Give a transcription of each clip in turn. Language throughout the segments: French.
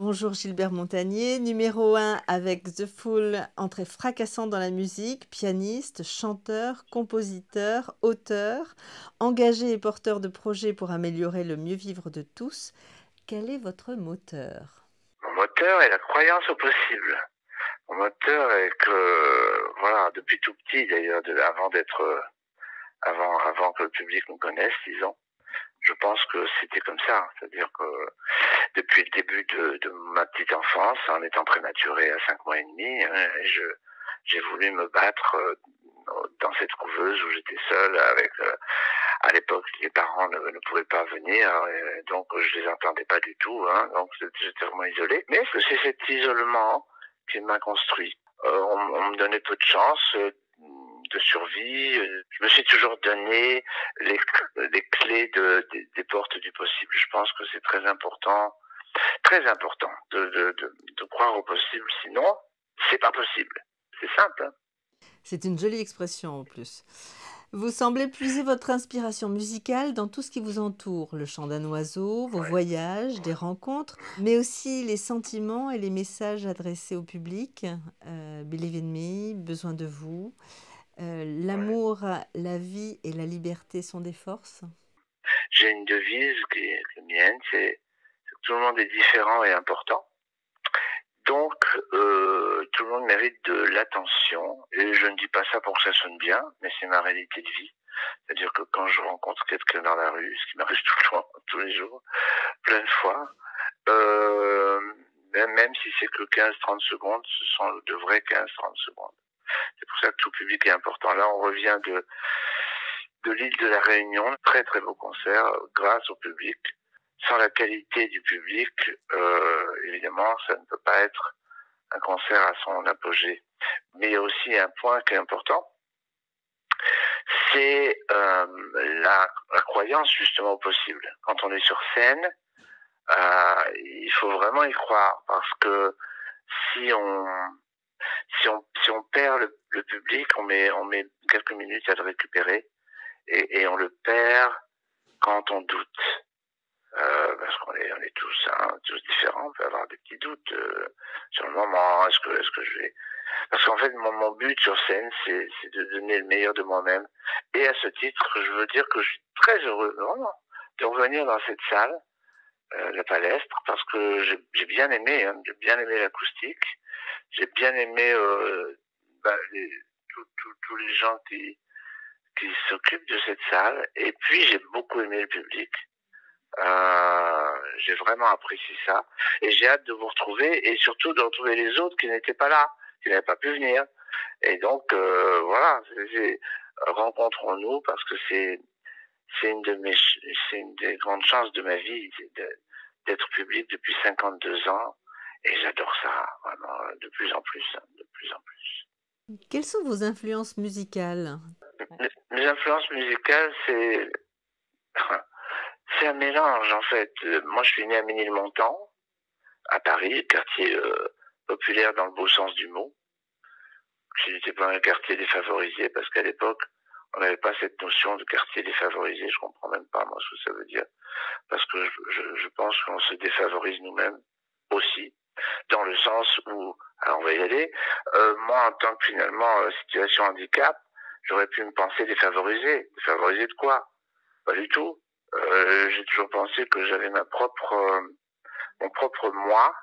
Bonjour Gilbert Montagnier, numéro 1 avec The Fool, entrée fracassante dans la musique, pianiste, chanteur, compositeur, auteur, engagé et porteur de projets pour améliorer le mieux vivre de tous. Quel est votre moteur? Mon moteur est la croyance au possible. Mon moteur est que, voilà, depuis tout petit d'ailleurs, avant que le public me connaisse, disons, je pense que c'était comme ça. C'est-à-dire que depuis le début de ma petite enfance, en étant prématuré à 5 mois et demi, j'ai voulu me battre dans cette couveuse où j'étais seul avec, à l'époque, les parents ne pouvaient pas venir, donc je les entendais pas du tout, hein, donc j'étais vraiment isolé. Mais c'est cet isolement qui m'a construit. On me donnait peu de chance de survie. Je me suis toujours donné les clés des portes du possible. Je pense que c'est très important de croire au possible. Sinon, c'est pas possible. C'est simple, hein. C'est une jolie expression en plus. Vous semblez puiser votre inspiration musicale dans tout ce qui vous entoure, le chant d'un oiseau, vos Ouais, voyages, des ouais. rencontres, mais aussi les sentiments et les messages adressés au public. Believe in me, besoin de vous. Ouais. L'amour, la vie et la liberté sont des forces. J'ai une devise qui est mienne, c'est que tout le monde est différent et important. Donc, tout le monde mérite de l'attention. Et je ne dis pas ça pour que ça sonne bien, mais c'est ma réalité de vie. C'est-à-dire que quand je rencontre quelqu'un dans la rue, ce qui m'arrive tout le temps, tous les jours, plein de fois, euh, même si c'est que 15-30 secondes, ce sont de vrais 15-30 secondes. C'est pour ça que tout public est important. Là, on revient de l'île de la Réunion, très très beau concert, grâce au public. Sans la qualité du public, évidemment, ça ne peut pas être un concert à son apogée. Mais il y a aussi un point qui est important, c'est la croyance justement au possible. Quand on est sur scène, il faut vraiment y croire parce que si on si on perd le public, on met quelques minutes à le récupérer et on le perd quand on doute. Parce on est tous, hein, tous différents, on peut avoir des petits doutes sur le moment, est-ce que je vais... Parce qu'en fait, mon but sur scène, c'est de donner le meilleur de moi-même. Et à ce titre, je veux dire que je suis très heureux, vraiment, de revenir dans cette salle, la Palestre, parce que j'ai bien aimé, hein, j'ai bien aimé l'acoustique, j'ai bien aimé tous les gens qui s'occupent de cette salle, et puis j'ai beaucoup aimé le public. J'ai vraiment apprécié ça. Et j'ai hâte de vous retrouver et surtout de retrouver les autres qui n'étaient pas là, qui n'avaient pas pu venir. Et donc, voilà, rencontrons-nous parce que c'est une de mes, c'est une des grandes chances de ma vie d'être public depuis 52 ans. Et j'adore ça, vraiment, de plus en plus, hein, de plus en plus. Quelles sont vos influences musicales? Mes influences musicales, c'est un mélange, en fait. Moi, je suis né à Ménilmontant, à Paris, quartier populaire dans le beau sens du mot. Ce n'était pas un quartier défavorisé parce qu'à l'époque, on n'avait pas cette notion de quartier défavorisé. Je comprends même pas moi ce que ça veut dire parce que je pense qu'on se défavorise nous-mêmes aussi dans le sens où, alors on va y aller. Moi, en tant que finalement situation handicap, j'aurais pu me penser défavorisé. Défavorisé de quoi? Pas du tout. J'ai toujours pensé que j'avais mon propre moi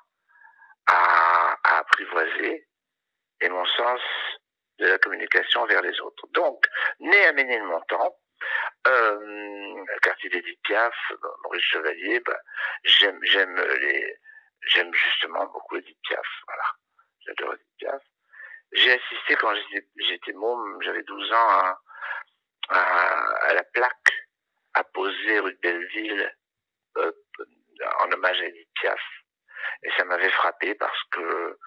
à apprivoiser et mon sens de la communication vers les autres. Donc, né à Ménilmontant, quartier d'Édith Piaf, Maurice Chevalier, j'aime justement beaucoup Édith Piaf, voilà. J'adore Édith Piaf. J'ai assisté quand j'étais môme, j'avais 12 ans, à la plaque apposée rue de Belleville, euh, en hommage à Édith Piaf. Et ça m'avait frappé parce que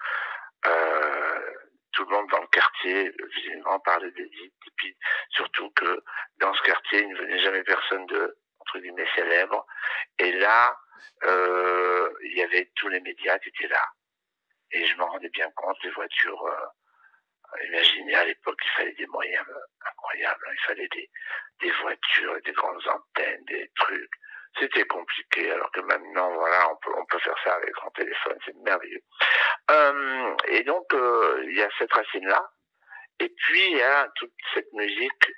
tout le monde dans le quartier, visiblement, parlait d'Édith. Et puis, surtout que dans ce quartier, il ne venait jamais personne de, entre guillemets, célèbre. Et là, il y avait tous les médias qui étaient là. Et je m'en rendais bien compte, les voitures, imaginez, à l'époque, il fallait des moyens incroyables. Il fallait des voitures, des grandes antennes, des trucs. c'était compliqué, alors que maintenant, voilà, on peut faire ça avec un téléphone, c'est merveilleux. Et donc, il y a cette racine-là, et puis il y a toute cette musique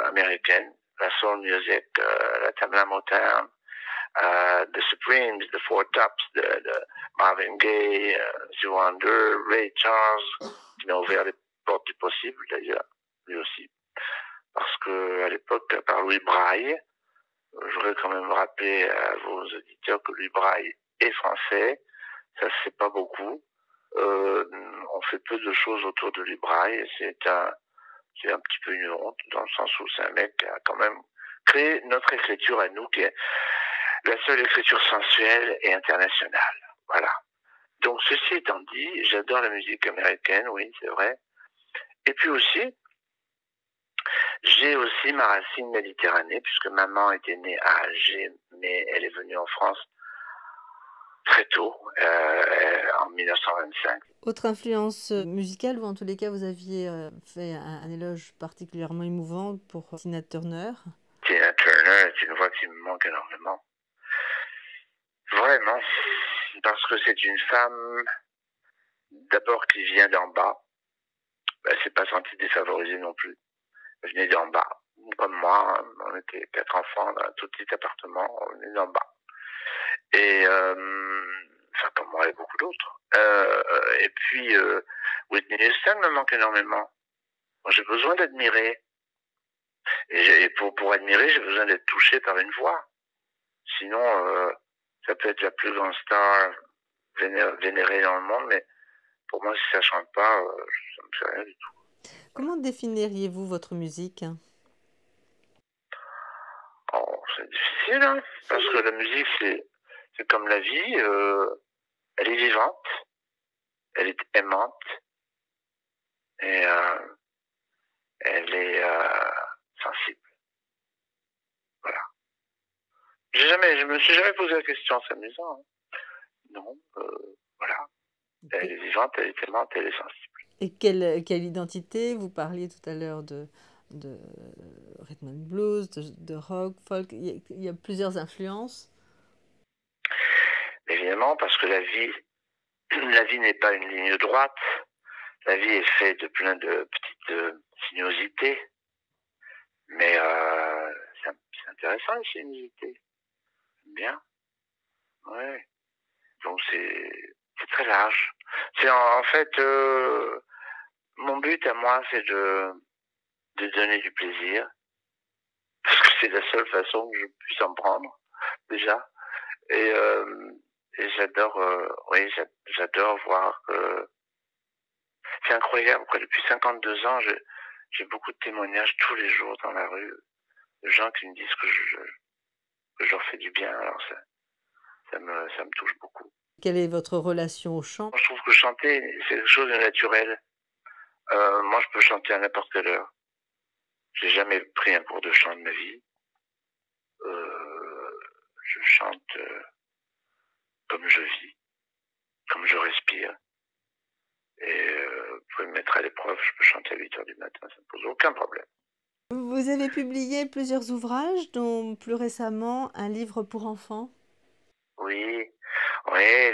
américaine, la soul music, la Tamla Motown, the Supremes, the Four Tops, the Marvin Gaye, The Wonder, Ray Charles, qui m'a ouvert les portes du possible, d'ailleurs, lui aussi. Parce que à l'époque, par Louis Braille, je voudrais quand même rappeler à vos auditeurs que Louis Braille est français, ça se sait pas beaucoup. On fait peu de choses autour de Louis Braille, c'est un petit peu une honte, dans le sens où c'est un mec qui a quand même créé notre écriture à nous, qui est la seule écriture sensuelle et internationale. Voilà. Donc, ceci étant dit, j'adore la musique américaine, oui, c'est vrai. Et puis aussi, j'ai aussi ma racine méditerranée, puisque maman était née à Alger, mais elle est venue en France très tôt, en 1925. Autre influence musicale, ou en tous les cas, vous aviez fait un éloge particulièrement émouvant pour Tina Turner. Tina Turner est une voix qui me manque énormément. Vraiment, parce que c'est une femme, d'abord, qui vient d'en bas. Elle s'est pas sentie défavorisée non plus. Elle venait d'en bas. Comme moi, on était 4 enfants dans un tout petit appartement, on venait d'en bas. Et, enfin, comme moi et beaucoup d'autres. Et puis, Whitney Houston me manque énormément. Moi, j'ai besoin d'admirer. Et pour admirer, j'ai besoin d'être touché par une voix. Sinon, ça peut être la plus grande star vénérée dans le monde, mais pour moi, si ça chante pas, ça me fait rien du tout. Comment définiriez-vous votre musique? Oh, c'est difficile, hein, parce que la musique, c'est comme la vie, elle est vivante, elle est aimante, et elle est sensible. Voilà. Je me suis jamais posé la question, c'est amusant. Hein. Non, voilà. Elle est vivante, elle est aimante, elle est sensible. Et quelle identité? Vous parliez tout à l'heure de rhythm and blues, de rock, folk. Il y a plusieurs influences. Évidemment, parce que la vie n'est pas une ligne droite. La vie est faite de plein de petites sinuosités. Mais c'est intéressant, les sinuosités. J'aime bien. Ouais. Donc c'est très large. C'est en fait mon but à moi, c'est de donner du plaisir, parce que c'est la seule façon que je puisse en prendre déjà. Et j'adore, oui, j'adore voir que c'est incroyable. Quoi. Depuis 52 ans, j'ai beaucoup de témoignages tous les jours dans la rue de gens qui me disent que je leur fais du bien. Alors ça me touche beaucoup. Quelle est votre relation au chant? Je trouve que chanter, c'est quelque chose de naturel. Moi, je peux chanter à n'importe quelle heure. J'ai jamais pris un cours de chant de ma vie. Je chante comme je vis, comme je respire. Et vous pouvez me mettre à l'épreuve, je peux chanter à 8h du matin, ça ne pose aucun problème. Vous avez publié plusieurs ouvrages, dont plus récemment un livre pour enfants. Oui,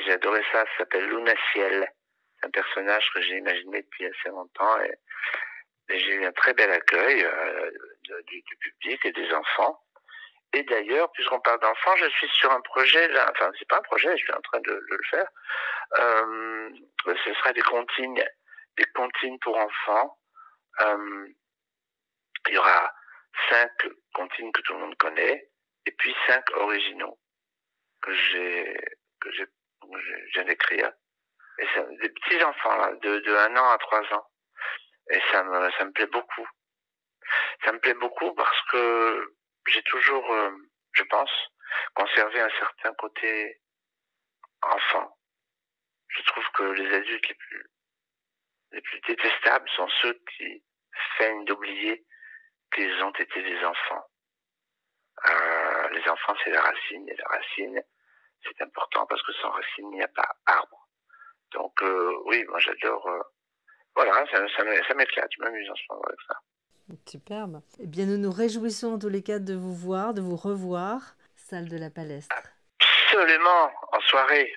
j'ai adoré ça. Ça s'appelle Luna Ciel. C'est un personnage que j'ai imaginé depuis assez longtemps et j'ai eu un très bel accueil du public et des enfants. Et d'ailleurs, puisqu'on parle d'enfants, je suis sur un projet, là, enfin, c'est pas un projet, je suis en train de le faire. Ce sera des comptines pour enfants. Il y aura 5 comptines que tout le monde connaît, et puis 5 originaux que je viens d'écrire. Et c'est des petits enfants, là, de 1 an à 3 ans. Et ça me plaît beaucoup. Ça me plaît beaucoup parce que j'ai toujours, je pense, conservé un certain côté enfant. Je trouve que les adultes les plus détestables sont ceux qui feignent d'oublier qu'ils ont été des enfants. Les enfants, c'est la racine, et la racine, c'est important parce que sans racine, il n'y a pas arbre. Donc, oui, moi j'adore. Voilà, ça m'éclate, je m'amuse en ce moment avec ça. Superbe. Eh bien, nous nous réjouissons en tous les cas de vous voir, de vous revoir, salle de la Palestre. Absolument, en soirée.